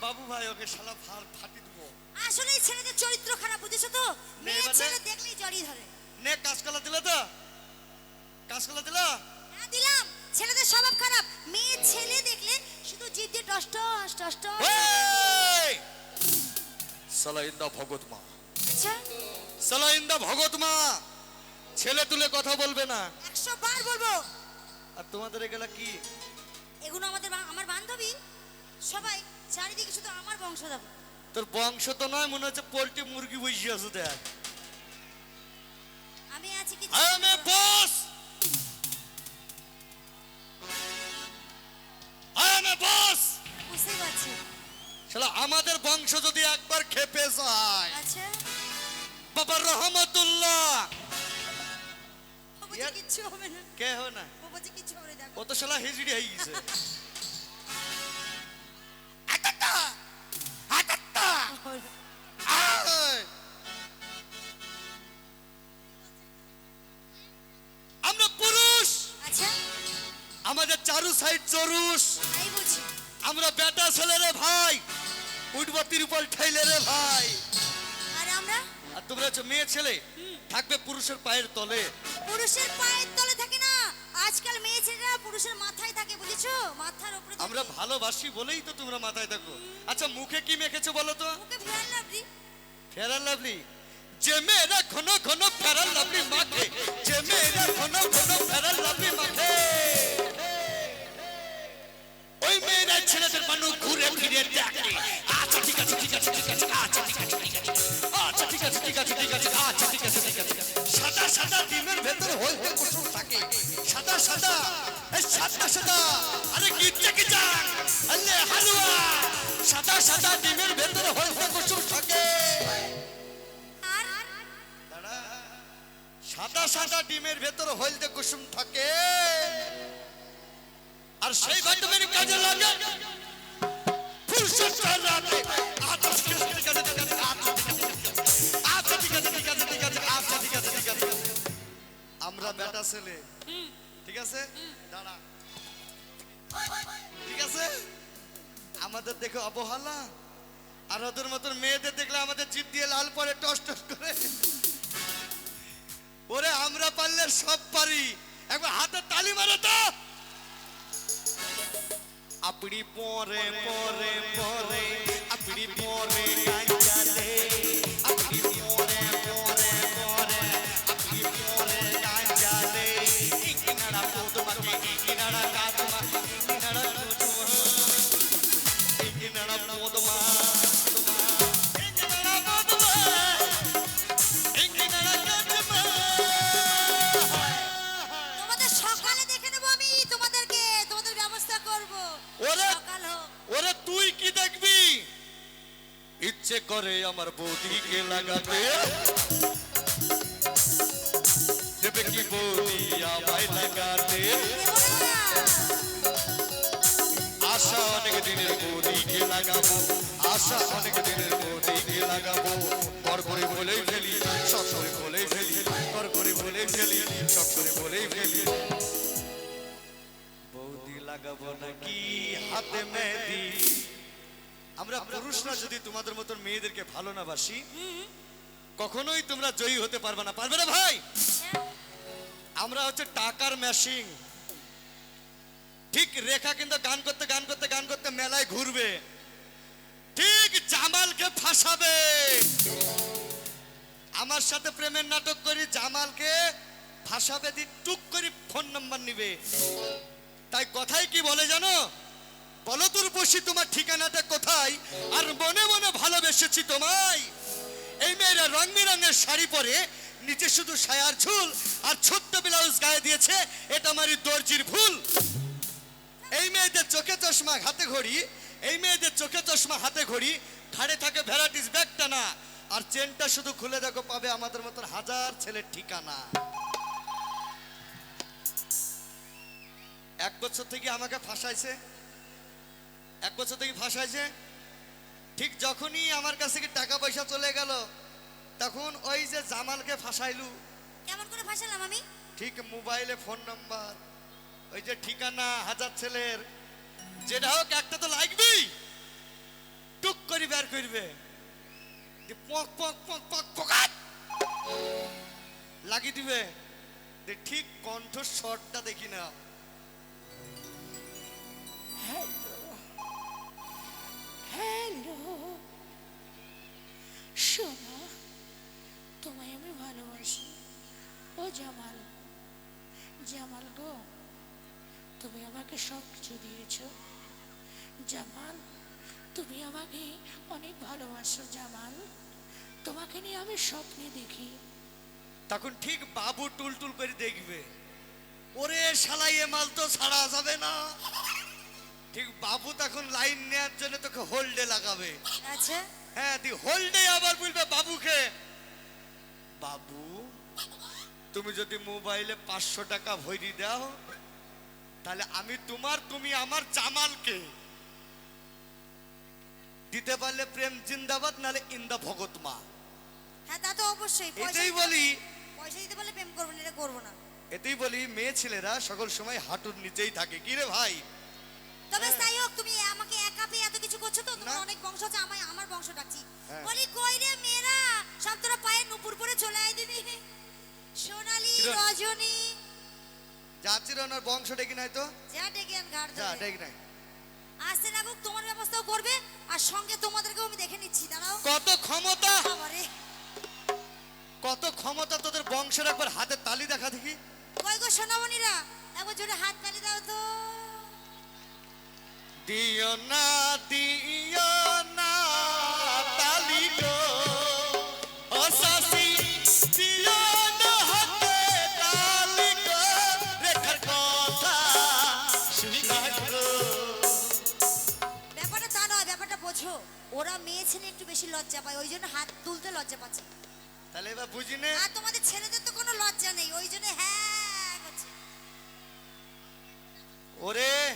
বাবু ভাই ওকে শালা ফাটি দেবো। আসলে এই ছেলেদের চরিত্র খারাপ, বুঝেছো তো? মেয়ে ছেলে দেখলেই জড়িয়ে ধরে। নে কাঁচকলা দিলে তো? কাঁচকলা দিলা? হ্যাঁ দিলাম। ছেলেদের স্বভাব খারাপ, মেয়ে ছেলে দেখলে শুধু জিভ দিয়ে টস টস টস টস। শালা ইন্দা ভগত মা। আচ্ছা শালা ইন্দা ভগত মা, ছেলে তুলে কথা বলবে না। 100 বার বলবো। আর তোমাদের এগুলা কি? এগুলো আমার বান্ধবী সবাই, চারিদিকে শুধু আমার বংশধর। তোর বংশ তো নয়, মনে হচ্ছে পোল্ট্রি মুরগি বসে আছে। দেখ আমি আছি কি আমি বস, আমি বস। বুঝতেই পারছি। শালা আমাদের বংশ যদি একবার খেপে যায়, আচ্ছা বাবা রহমতুল্লাহ, বাবাজি কিচ্ছু হবে না। কে হবে না? বাবাজি কিচ্ছু হবে না, দেখো। ও তো শালা হিজড়ি হয়ে গেছে। আমরা পুরুষ, আচ্ছা আমাদের চারু সাইড চরুষ। তাই বলছি। আমরা বেটা ছেলে রে ভাই, উঠবো তিরপল ঠাইলে রে ভাই। আর আমরা আর তোমরা হচ্ছে মেয়ে ছেলে, থাকবে পুরুষের পায়ের তলে। পুরুষের পায়ের তলে থাকে না, আজকাল মেয়ে ছেলেরা পুরুষের মাথায় থাকে, বুঝেছো? মাথার উপরে থাকে। আমরা ভালোবাসি বলেই তো তোমরা মাথায় থাকো। আচ্ছা মুখে কি মেখেছো বলো তো? মুখে ফেয়ার লাভলি। ফেরার লাভলি, যে মেয়েরা ঘন ঘন ফেরার লাভলি মাখে, যে মেয়েরা ঘন ঘন ফেরার লাভলি মাখে, ওই মেয়েরা ছেলেদের মানুষ ঘুরে ফিরে দেখে। আচ্ছা ঠিক আছে ঠিক আছে ঠিক আছে, আচ্ছা ঠিক আছে ঠিক আছে, আচ্ছা ঠিক আছে ঠিক আছে ঠিক আছে, আচ্ছা ঠিক আছে ঠিক আছে। সাদা সাদা ডিমের ভেতর হলদে কুসুম থাকে, সাদা সাদা, এই সাদা সাদা, আরে গিচ্ছে কি জান, আলে হালুয়া। সাদা সাদা ডিমের ভেতর হলদে কুসুম থাকে। আর সাদা সাদা ডিমের ভেতর হলদে কুসুম থাকে, আর সেই ভিটামিন কাজে লাগে পুরুষের রাতে। আচ্ছা ঠিক আছে ঠিক আছে ঠিক আছে, আচ্ছা ঠিক আছে ঠিক আছে ঠিক আছে, আচ্ছা ঠিক আছে ঠিক আছে। আমরা বেটা ছেলে, ঠিক আছে দাঁড়া, ঠিক আছে। আমাদের দেখে অবহেলা, আর ওদের মতন মেয়েদের দেখলে আমাদের জিভ দিয়ে লাল পরে টস টস করে। ওরে আমরা পারলে সব পারি, একবার হাতে তালি মারো তো। আপনি পরে পরে পরে, আপনি পরে গাঞ্জালে, আপনি পরে পরে পরে, আপনি পরে গাঞ্জালে। ইকিনাড়া পোদমাকে, ইকিনাড়া কাদমা, ইকিনাড়া পোদমা, ইকিনাড়া পোদমা, ইকিনাড়া পোদমা, ইকিনাড়া কাদমা। তোমাদের সকালে দেখে নেবো আমি, তোমাদেরকে, তোমাদের ব্যবস্থা করব। ওরে সকাল হোক। ওরে তুই কি দেখবি? ইচ্ছে করে আমার বৌদিকে লাগাতে, দেবে কি বৌদি আমায় লাগাতে। দেবো না। আশা অনেক দিনের বৌদিকে লাগাবো, আশা অনেক দিনের বৌদিকে লাগাবো। কর করে বলেই ফেলি, সব করে বলেই ফেলি, কর করে বলেই ফেলি, সব করে বলেই ফেলি। বৌদি লাগাবো নাকি হাতে মেহেদি। আমরা পুরুষরা যদি তোমাদের মতন মেয়েদেরকে ভালো না বাসি, কখনোই তোমরা জয়ী হতে পারবে না। পারবে না ভাই? আমরা হচ্ছে টাকার মেশিন। ঠিক রেখা কিন্তু গান করতে গান করতে গান করতে মেলায় ঘুরবে, ঠিক জামালকে ফাঁসাবে। আমার সাথে প্রেমের নাটক করি, জামালকে ফাঁসাবে, দি টুক করে ফোন নাম্বার নিবে। তাই কথাই কি বলে জানো? বলো তোর বসি তোমার ঠিকানাটা কোথায়, আর মনে মনে ভালোবেসেছি তোমায়। এই মেয়েরা রং বেরঙের শাড়ি পরে, নিচে শুধু সায়ার ঝুল আর ছোট্ট ব্লাউজ গায়ে দিয়েছে, এটা আমারই দর্জির ভুল। এই মেয়েদের চোখে চশমা হাতে ঘড়ি, এই মেয়েদের চোখে চশমা হাতে ঘড়ি, ঘাড়ে থাকে ভ্যারাইটিস ব্যাগটা না, আর চেনটা শুধু খুলে দেখো পাবে আমাদের মতন হাজার ছেলের ঠিকানা। 1 বছর থেকে আমাকে ফাঁসাইছে, 1 বছর থেকে ফাঁসাইছে। ঠিক যখনই আমার কাছ থেকে টাকা পয়সা চলে গেল, তখন ওই যে জামালকে ফাঁসাইলু। কেমন করে ফাঁসালাম আমি? ঠিক মোবাইলে ফোন নাম্বার, ওই যে ঠিকানা হাজার ছেলের, যেটা হোক একটা তো লাগবেই। করে বের করবে, দিয়ে পক পক পক পক পকাট লাগিয়ে দিবে, দিয়ে ঠিক কণ্ঠ স্বরটা দেখি না। হ্যালো হ্যালো, শোনো, তোমায় আমি ভালোবাসি। ও জামাল, জামাল গো, তুমি আমাকে সব কিছু দিয়েছো। জামাল, তুমি আমাকে অনেক ভালোবাসো। জামাল, তোমাকে নিয়ে আমি স্বপ্নে দেখি। তখন ঠিক বাবু টুলটুল করে দেখবে, ওরে শালাই এ মাল তো ছাড়া যাবে না। ঠিক বাবু তখন লাইন নেওয়ার জন্য তোকে হোল্ডে লাগাবে। আচ্ছা, হ্যাঁ, তুই হোল্ডে আবার বলবে বাবুকে, বাবু তুমি যদি মোবাইলে 500 টাকা ভরি দাও, তাহলে আমি তোমার, তুমি আমার জামালকে দিতে পারলে প্রেম জিন্দাবাদ, নালে ইন্দা ভগত মা। হ্যাঁ তা তো অবশ্যই। এটাই বলি, পয়সা দিতে পারলে প্রেম করবো না, এটা করবো না। এতেই বলি মেয়ে ছেলেরা সকল সময় হাঁটুর নিচেই থাকে। কি রে ভাই? তবে হ্যাঁ। তাই হোক, তুমি আমাকে একা পেয়ে এত কিছু করছো তো, তোমার না। অনেক বংশ আছে, আমার বংশ ডাকছি। হ্যাঁ। বলি কই রে মেয়েরা, সব তোরা পায়ে নুপুর পরে চলে আয় দিদি। সোনালি, চিরন। রজনী, যাচ্ছিল ওনার বংশ ডেকে নাই তো, যা ডেকে আন ঘাড় যা ধরে। ডেকে নাই। আসতে লাগুক, তোমার ব্যবস্থাও করবে, আর সঙ্গে তোমাদেরকেও আমি দেখে নিচ্ছি। দাঁড়াও। কত ক্ষমতা, বাবারে, কত ক্ষমতা তোদের বংশের, একবার হাতে তালি দেখা দেখি। কই গো সোনামণিরা, একবার জোরে হাত তালি দাও তো। দিও না তালি গো, ও সাসি দিও না হাতে তালি গো, রেখার কথা শুনা গো। ব্যাপারটা তা নয়, ব্যাপারটা বোঝো। ওরা মেয়ে ছেলে একটু বেশি লজ্জা পায়, ওই জন্য হাত তুলতে লজ্জা পাচ্ছে। তাহলে এবার বুঝি নে, আর তোমাদের ছেলেদের তো কোনো লজ্জা নেই, ওই জন্য হ্যাঁ করছে। ওরে